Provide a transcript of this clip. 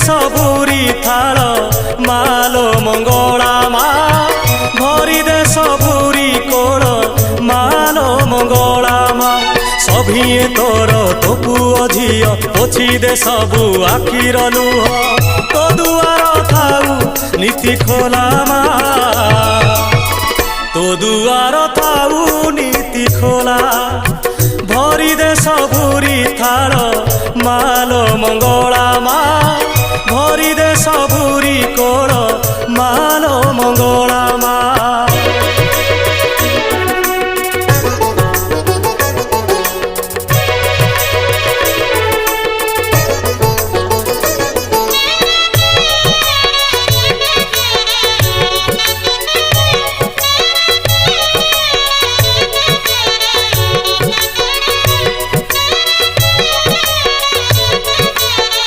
सबुरी थाल मालो मंगला मा भरी दे सबुरी कोल मालो मंगला मा सभिए तोर तो पुओ झियो पोछि दे सबु आखिर लुह तो दुआर थाऊ नीति खोला मा तो दुआर थाऊ नीति खोला भरी दे सबुरी थाल मालो मंगला